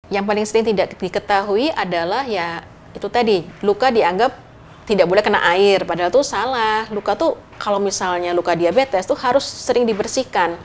Yang paling sering tidak diketahui adalah ya itu tadi, luka dianggap tidak boleh kena air, padahal tuh salah. Luka tuh kalau misalnya luka diabetes tuh harus sering dibersihkan.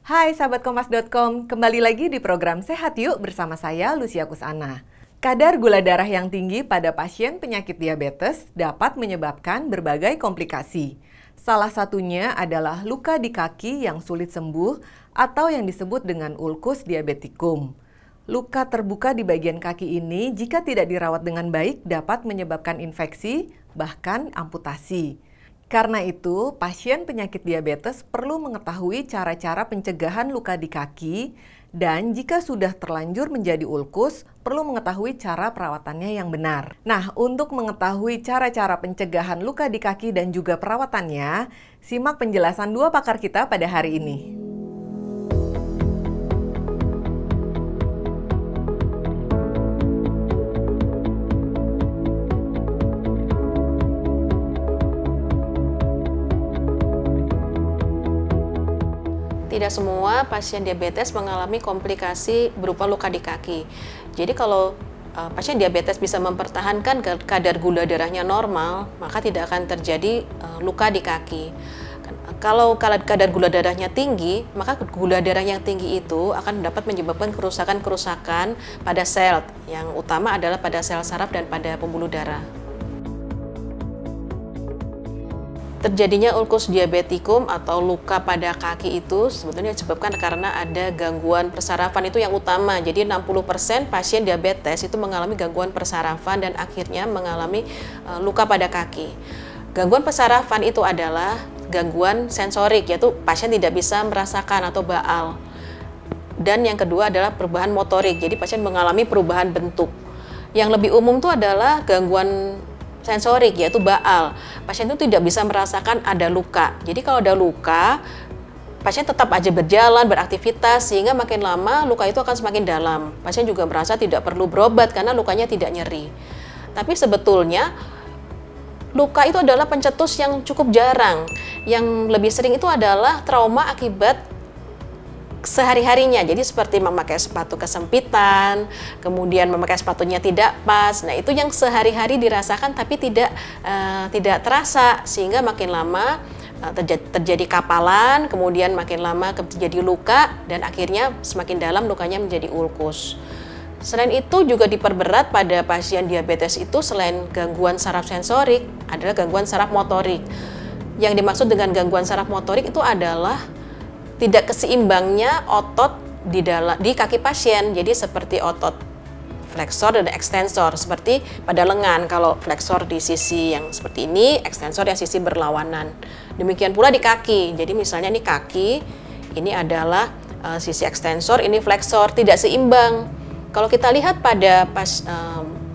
Hai sahabat Kompas.com, kembali lagi di program Sehat Yuk bersama saya Lucia Kusana. Kadar gula darah yang tinggi pada pasien penyakit diabetes dapat menyebabkan berbagai komplikasi. Salah satunya adalah luka di kaki yang sulit sembuh atau yang disebut dengan ulkus diabetikum. Luka terbuka di bagian kaki ini jika tidak dirawat dengan baik dapat menyebabkan infeksi, bahkan amputasi. Karena itu, pasien penyakit diabetes perlu mengetahui cara-cara pencegahan luka di kaki dan jika sudah terlanjur menjadi ulkus, perlu mengetahui cara perawatannya yang benar. Nah, untuk mengetahui cara-cara pencegahan luka di kaki dan juga perawatannya, simak penjelasan dua pakar kita pada hari ini. Tidak semua pasien diabetes mengalami komplikasi berupa luka di kaki. Jadi kalau pasien diabetes bisa mempertahankan kadar gula darahnya normal, maka tidak akan terjadi luka di kaki. Kalau kadar gula darahnya tinggi, maka gula darah yang tinggi itu akan dapat menyebabkan kerusakan-kerusakan pada sel, yang utama adalah pada sel saraf dan pada pembuluh darah. Terjadinya ulkus diabetikum atau luka pada kaki itu sebetulnya disebabkan karena ada gangguan persarafan, itu yang utama. Jadi 60% pasien diabetes itu mengalami gangguan persarafan dan akhirnya mengalami luka pada kaki. Gangguan persarafan itu adalah gangguan sensorik, yaitu pasien tidak bisa merasakan atau baal. Dan yang kedua adalah perubahan motorik, jadi pasien mengalami perubahan bentuk. Yang lebih umum itu adalah gangguan sensorik, yaitu baal. Pasien itu tidak bisa merasakan ada luka. Jadi kalau ada luka, pasien tetap aja berjalan, beraktivitas, sehingga makin lama luka itu akan semakin dalam. Pasien juga merasa tidak perlu berobat karena lukanya tidak nyeri. Tapi sebetulnya luka itu adalah pencetus yang cukup jarang. Yang lebih sering itu adalah trauma akibat sehari-harinya, jadi seperti memakai sepatu kesempitan, kemudian memakai sepatunya tidak pas. Nah, itu yang sehari-hari dirasakan tapi tidak terasa, sehingga makin lama terjadi kapalan, kemudian makin lama terjadi luka, dan akhirnya semakin dalam lukanya menjadi ulkus. Selain itu juga diperberat pada pasien diabetes itu, selain gangguan saraf sensorik, adalah gangguan saraf motorik. Yang dimaksud dengan gangguan saraf motorik itu adalah tidak keseimbangnya otot di kaki pasien. Jadi seperti otot flexor dan extensor, seperti pada lengan. Kalau flexor di sisi yang seperti ini, extensor yang sisi berlawanan. Demikian pula di kaki. Jadi misalnya ini kaki, ini adalah sisi extensor, ini flexor, tidak seimbang. Kalau kita lihat pada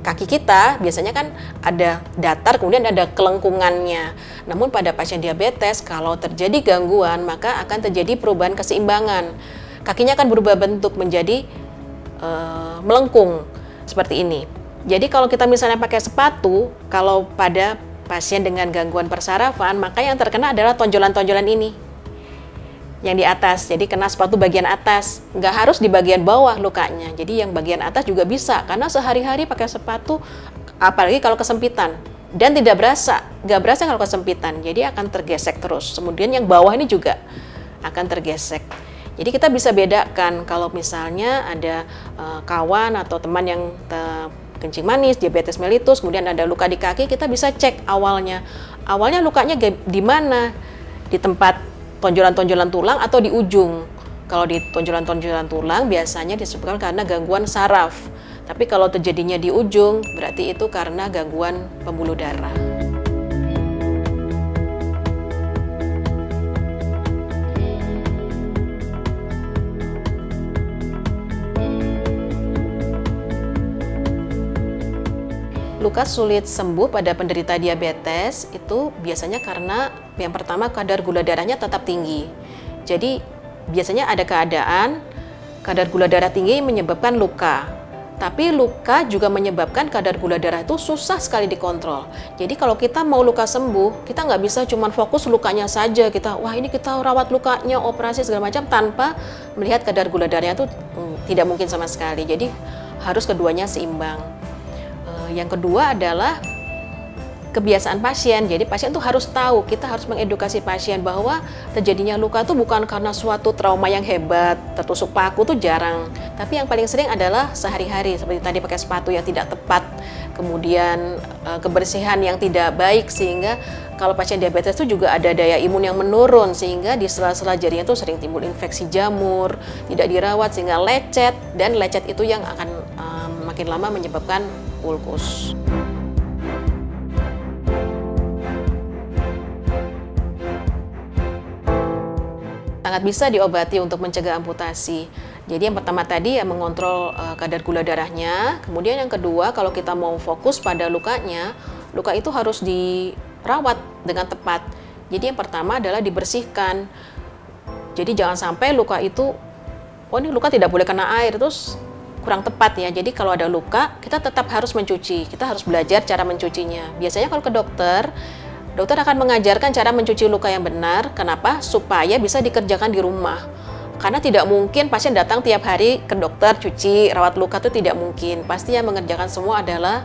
kaki kita, biasanya kan ada datar, kemudian ada kelengkungannya. Namun pada pasien diabetes, kalau terjadi gangguan, maka akan terjadi perubahan keseimbangan. Kakinya akan berubah bentuk menjadi melengkung, seperti ini. Jadi kalau kita misalnya pakai sepatu, kalau pada pasien dengan gangguan persarafan, maka yang terkena adalah tonjolan-tonjolan ini. Yang di atas, jadi kena sepatu bagian atas, nggak harus di bagian bawah lukanya. Jadi yang bagian atas juga bisa, karena sehari-hari pakai sepatu, apalagi kalau kesempitan, dan tidak berasa, nggak berasa kalau kesempitan, jadi akan tergesek terus. Kemudian yang bawah ini juga akan tergesek. Jadi kita bisa bedakan kalau misalnya ada kawan atau teman yang kencing manis, diabetes mellitus, kemudian ada luka di kaki, kita bisa cek awalnya. Awalnya lukanya di mana? Di tempat tonjolan-tonjolan tulang atau di ujung. Kalau di tonjolan-tonjolan tulang biasanya disebabkan karena gangguan saraf. Tapi kalau terjadinya di ujung, berarti itu karena gangguan pembuluh darah. luka sulit sembuh pada penderita diabetes itu biasanya karena yang pertama kadar gula darahnya tetap tinggi. Jadi biasanya ada keadaan kadar gula darah tinggi menyebabkan luka. Tapi luka juga menyebabkan kadar gula darah itu susah sekali dikontrol. Jadi kalau kita mau luka sembuh, kita nggak bisa cuma fokus lukanya saja. Wah ini kita rawat lukanya, operasi segala macam tanpa melihat kadar gula darahnya itu tidak mungkin sama sekali. Jadi harus keduanya seimbang. Yang kedua adalah kebiasaan pasien. Jadi pasien tuh harus tahu, kita harus mengedukasi pasien bahwa terjadinya luka itu bukan karena suatu trauma yang hebat, tertusuk paku tuh jarang. Tapi yang paling sering adalah sehari-hari, seperti tadi pakai sepatu yang tidak tepat, kemudian kebersihan yang tidak baik, sehingga kalau pasien diabetes itu juga ada daya imun yang menurun, sehingga di sela-sela jarinya tuh sering timbul infeksi jamur, tidak dirawat sehingga lecet, dan lecet itu yang akan makin lama menyebabkan ulkus. Sangat bisa diobati untuk mencegah amputasi. Jadi yang pertama tadi ya mengontrol kadar gula darahnya. Kemudian yang kedua, kalau kita mau fokus pada lukanya, luka itu harus dirawat dengan tepat. Jadi yang pertama adalah dibersihkan. Jadi jangan sampai luka itu, oh ini luka tidak boleh kena air, terus kurang tepat ya. Jadi kalau ada luka, kita tetap harus mencuci. Kita harus belajar cara mencucinya. Biasanya kalau ke dokter akan mengajarkan cara mencuci luka yang benar. Kenapa? Supaya bisa dikerjakan di rumah. Karena tidak mungkin pasien datang tiap hari ke dokter cuci, rawat luka itu tidak mungkin. Pasti yang mengerjakan semua adalah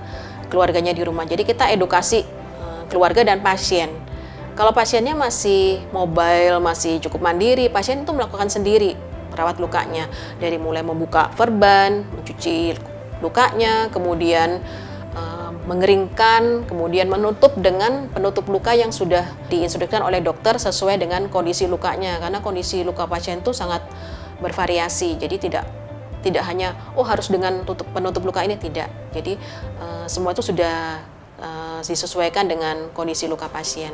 keluarganya di rumah. Jadi kita edukasi keluarga dan pasien. Kalau pasiennya masih mobile, masih cukup mandiri, pasien itu melakukan sendiri rawat lukanya. Dari mulai membuka perban, mencuci lukanya, kemudian mengeringkan, kemudian menutup dengan penutup luka yang sudah diinstruksikan oleh dokter sesuai dengan kondisi lukanya, karena kondisi luka pasien itu sangat bervariasi. Jadi tidak hanya harus dengan penutup luka ini, tidak. Jadi semua itu sudah disesuaikan dengan kondisi luka pasien.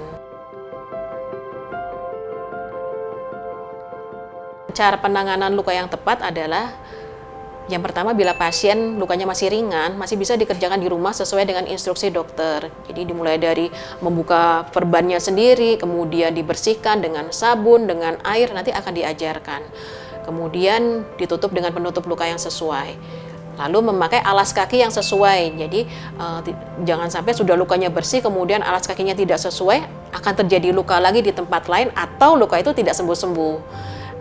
Cara penanganan luka yang tepat adalah yang pertama, bila pasien lukanya masih ringan, masih bisa dikerjakan di rumah sesuai dengan instruksi dokter. Jadi dimulai dari membuka perbannya sendiri, kemudian dibersihkan dengan sabun, dengan air, nanti akan diajarkan. Kemudian ditutup dengan penutup luka yang sesuai. Lalu memakai alas kaki yang sesuai. Jadi jangan sampai sudah lukanya bersih, kemudian alas kakinya tidak sesuai, akan terjadi luka lagi di tempat lain atau luka itu tidak sembuh-sembuh.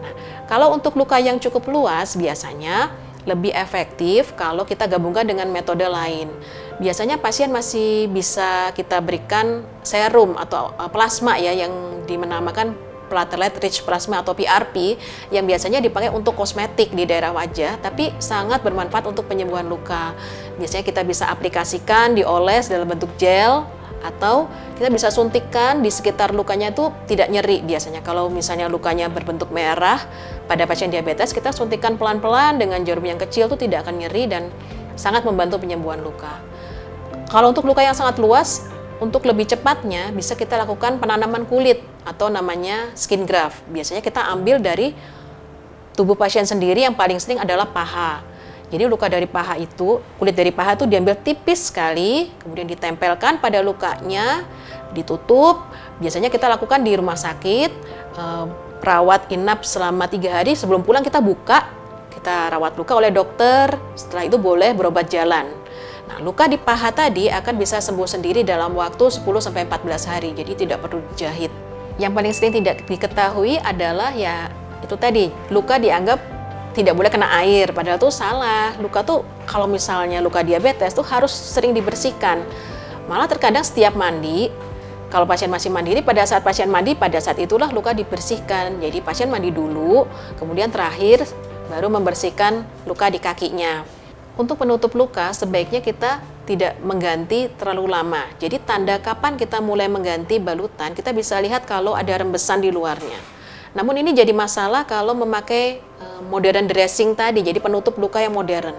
Nah, kalau untuk luka yang cukup luas, biasanya lebih efektif kalau kita gabungkan dengan metode lain. Biasanya pasien masih bisa kita berikan serum atau plasma ya, yang dinamakan platelet rich plasma atau PRP, yang biasanya dipakai untuk kosmetik di daerah wajah, tapi sangat bermanfaat untuk penyembuhan luka. Biasanya kita bisa aplikasikan, dioles dalam bentuk gel, atau kita bisa suntikan di sekitar lukanya, itu tidak nyeri biasanya. Kalau misalnya lukanya berbentuk merah pada pasien diabetes, kita suntikan pelan-pelan dengan jarum yang kecil, itu tidak akan nyeri dan sangat membantu penyembuhan luka. Kalau untuk luka yang sangat luas, untuk lebih cepatnya bisa kita lakukan penanaman kulit atau namanya skin graft. Biasanya kita ambil dari tubuh pasien sendiri, yang paling sering adalah paha. Jadi luka dari paha itu, kulit dari paha itu diambil tipis sekali, kemudian ditempelkan pada lukanya, ditutup. Biasanya kita lakukan di rumah sakit, rawat inap selama 3 hari, sebelum pulang kita buka, kita rawat luka oleh dokter, setelah itu boleh berobat jalan. Nah, luka di paha tadi akan bisa sembuh sendiri dalam waktu 10-14 hari, jadi tidak perlu dijahit. Yang paling sering tidak diketahui adalah ya itu tadi, luka dianggap tidak boleh kena air, padahal tuh salah. Luka tuh kalau misalnya luka diabetes tuh harus sering dibersihkan. Malah terkadang setiap mandi, kalau pasien masih mandiri, pada saat pasien mandi, pada saat itulah luka dibersihkan. Jadi pasien mandi dulu, kemudian terakhir baru membersihkan luka di kakinya. Untuk penutup luka sebaiknya kita tidak mengganti terlalu lama. Jadi tanda kapan kita mulai mengganti balutan, kita bisa lihat kalau ada rembesan di luarnya. Namun ini jadi masalah kalau memakai modern dressing tadi, jadi penutup luka yang modern.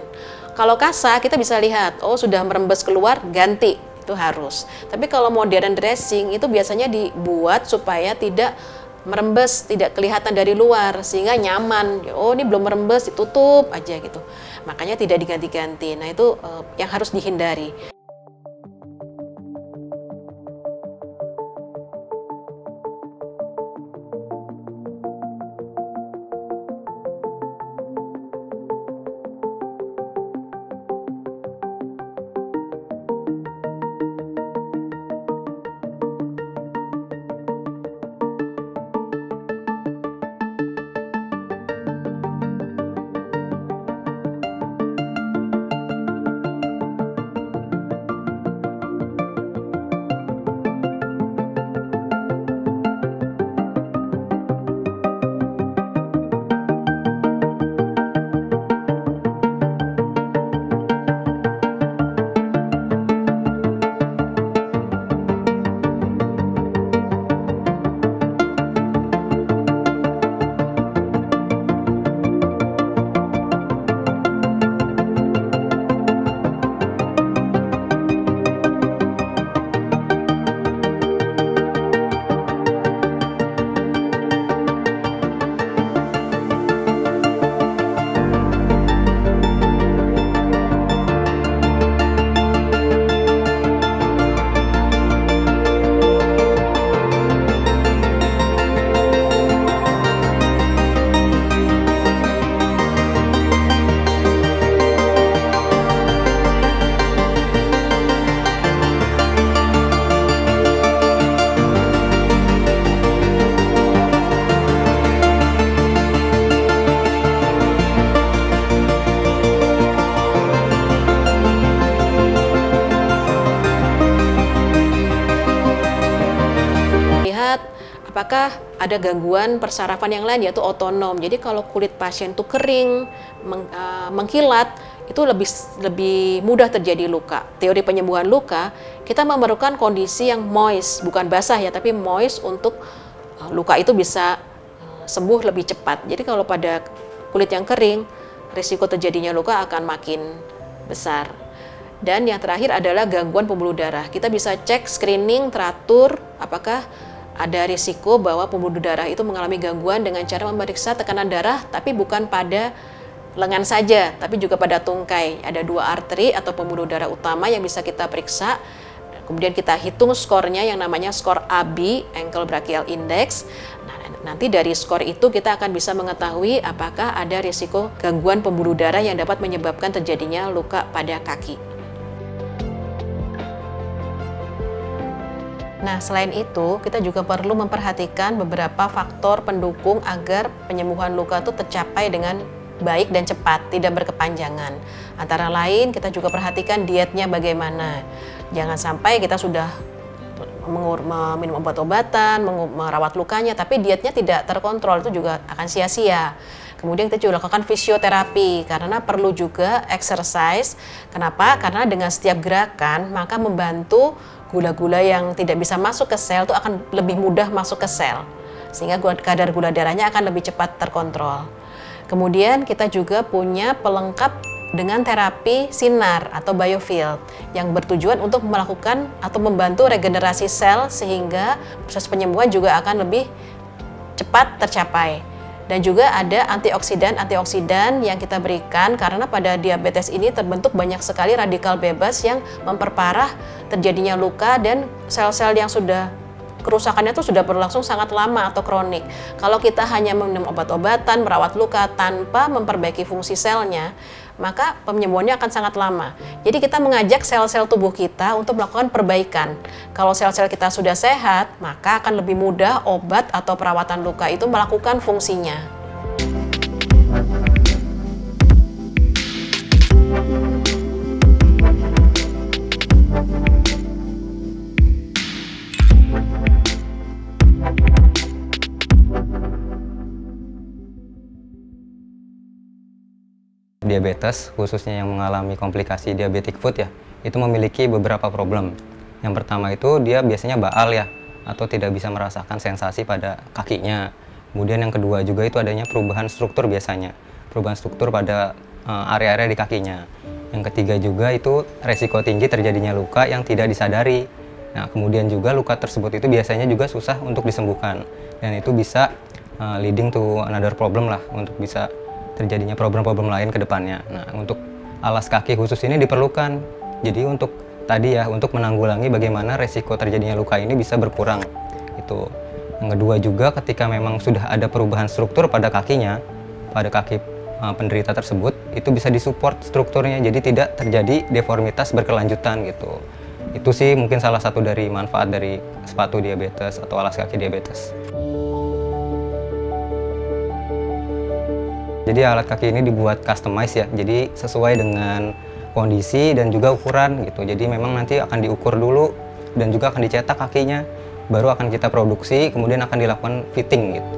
Kalau kasa kita bisa lihat, oh sudah merembes keluar, ganti, itu harus. Tapi kalau modern dressing itu biasanya dibuat supaya tidak merembes, tidak kelihatan dari luar, sehingga nyaman. Oh ini belum merembes, ditutup aja gitu. Makanya tidak diganti-ganti. Nah itu yang harus dihindari. apakah ada gangguan persarafan yang lain yaitu otonom. Jadi kalau kulit pasien itu kering, mengkilat, itu lebih mudah terjadi luka. Teori penyembuhan luka, kita memerlukan kondisi yang moist, bukan basah ya, tapi moist untuk luka itu bisa sembuh lebih cepat. Jadi kalau pada kulit yang kering, risiko terjadinya luka akan makin besar. Dan yang terakhir adalah gangguan pembuluh darah. Kita bisa cek screening teratur apakah ada risiko bahwa pembuluh darah itu mengalami gangguan dengan cara memeriksa tekanan darah, tapi bukan pada lengan saja, tapi juga pada tungkai. Ada 2 arteri atau pembuluh darah utama yang bisa kita periksa. Kemudian kita hitung skornya yang namanya skor AB, Ankle Brachial Index. Nah, nanti dari skor itu kita akan bisa mengetahui apakah ada risiko gangguan pembuluh darah yang dapat menyebabkan terjadinya luka pada kaki. Nah, selain itu, kita juga perlu memperhatikan beberapa faktor pendukung agar penyembuhan luka itu tercapai dengan baik dan cepat, tidak berkepanjangan. Antara lain, kita juga perhatikan dietnya bagaimana. Jangan sampai kita sudah minum obat-obatan, merawat lukanya, tapi dietnya tidak terkontrol, itu juga akan sia-sia. Kemudian kita juga lakukan fisioterapi, karena perlu juga exercise. Kenapa? Karena dengan setiap gerakan, maka membantu gula-gula yang tidak bisa masuk ke sel itu akan lebih mudah masuk ke sel, sehingga kadar gula darahnya akan lebih cepat terkontrol. Kemudian kita juga punya pelengkap dengan terapi sinar atau biofield yang bertujuan untuk melakukan atau membantu regenerasi sel sehingga proses penyembuhan juga akan lebih cepat tercapai. Dan juga ada antioksidan yang kita berikan karena pada diabetes ini terbentuk banyak sekali radikal bebas yang memperparah terjadinya luka dan sel-sel yang sudah kerusakannya itu sudah berlangsung sangat lama atau kronik. Kalau kita hanya minum obat-obatan, merawat luka tanpa memperbaiki fungsi selnya, maka penyembuhannya akan sangat lama. Jadi kita mengajak sel-sel tubuh kita untuk melakukan perbaikan. Kalau sel-sel kita sudah sehat, maka akan lebih mudah obat atau perawatan luka itu melakukan fungsinya. Diabetes, khususnya yang mengalami komplikasi diabetic foot ya, itu memiliki beberapa problem. Yang pertama itu dia biasanya baal ya, atau tidak bisa merasakan sensasi pada kakinya. Kemudian yang kedua juga itu adanya perubahan struktur biasanya, perubahan struktur pada area-area di kakinya. Yang ketiga juga itu resiko tinggi terjadinya luka yang tidak disadari. Nah, kemudian juga luka tersebut itu biasanya juga susah untuk disembuhkan, dan itu bisa leading to another problem lah, untuk bisa terjadinya problem-problem lain ke depannya. Nah, untuk alas kaki khusus ini diperlukan. Jadi untuk tadi ya, untuk menanggulangi bagaimana resiko terjadinya luka ini bisa berkurang. Itu. Yang kedua juga ketika memang sudah ada perubahan struktur pada kakinya, pada kaki penderita tersebut, itu bisa disupport strukturnya, jadi tidak terjadi deformitas berkelanjutan gitu. Itu sih mungkin salah satu dari manfaat dari sepatu diabetes atau alas kaki diabetes. Jadi alat kaki ini dibuat customize ya, jadi sesuai dengan kondisi dan juga ukuran gitu. Jadi memang nanti akan diukur dulu dan juga akan dicetak kakinya, baru akan kita produksi, kemudian akan dilakukan fitting gitu.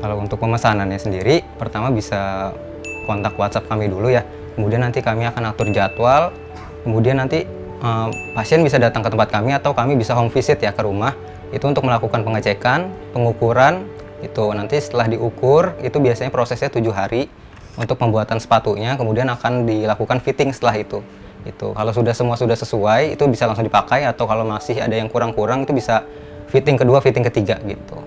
Kalau untuk pemesanannya sendiri, pertama bisa kontak WhatsApp kami dulu ya, kemudian nanti kami akan atur jadwal, kemudian nanti pasien bisa datang ke tempat kami atau kami bisa home visit ya ke rumah. Itu untuk melakukan pengecekan, pengukuran, itu nanti setelah diukur, itu biasanya prosesnya 7 hari untuk pembuatan sepatunya, kemudian akan dilakukan fitting setelah itu. Kalau semua sudah sesuai, itu bisa langsung dipakai, atau kalau masih ada yang kurang-kurang, itu bisa fitting kedua, fitting ketiga gitu.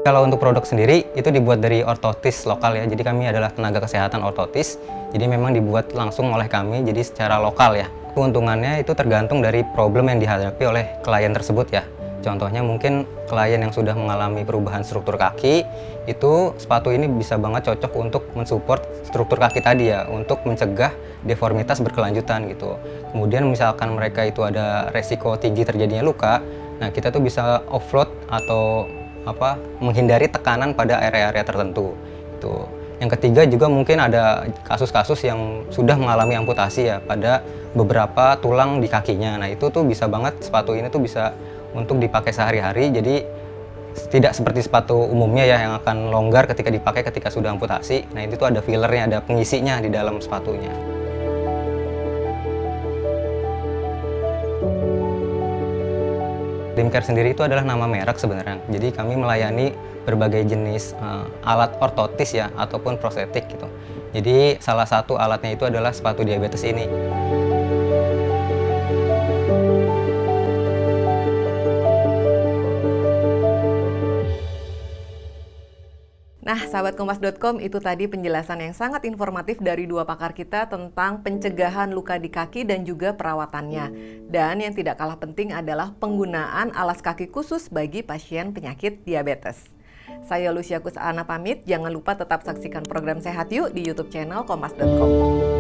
Kalau untuk produk sendiri, itu dibuat dari ortotis lokal ya, jadi kami adalah tenaga kesehatan ortotis, jadi memang dibuat langsung oleh kami, jadi secara lokal ya. Keuntungannya itu tergantung dari problem yang dihadapi oleh klien tersebut ya. Contohnya mungkin klien yang sudah mengalami perubahan struktur kaki, itu sepatu ini bisa banget cocok untuk mensupport struktur kaki tadi ya, untuk mencegah deformitas berkelanjutan gitu. Kemudian misalkan mereka itu ada resiko tinggi terjadinya luka, nah kita tuh bisa offload atau menghindari tekanan pada area-area tertentu. Yang ketiga juga mungkin ada kasus-kasus yang sudah mengalami amputasi ya pada beberapa tulang di kakinya. Nah itu tuh bisa banget sepatu ini tuh bisa untuk dipakai sehari-hari. Jadi tidak seperti sepatu umumnya ya yang akan longgar ketika dipakai ketika sudah amputasi. Nah itu tuh ada fillernya, ada pengisinya di dalam sepatunya. Limcare sendiri itu adalah nama merek sebenarnya. Jadi kami melayani berbagai jenis alat ortotis ya ataupun prostetik gitu. Jadi salah satu alatnya itu adalah sepatu diabetes ini. Nah, sahabat Kompas.com, itu tadi penjelasan yang sangat informatif dari dua pakar kita tentang pencegahan luka di kaki dan juga perawatannya. Dan yang tidak kalah penting adalah penggunaan alas kaki khusus bagi pasien penyakit diabetes. Saya Lucia Kusana pamit, jangan lupa tetap saksikan program Sehat Yuk di YouTube channel Kompas.com.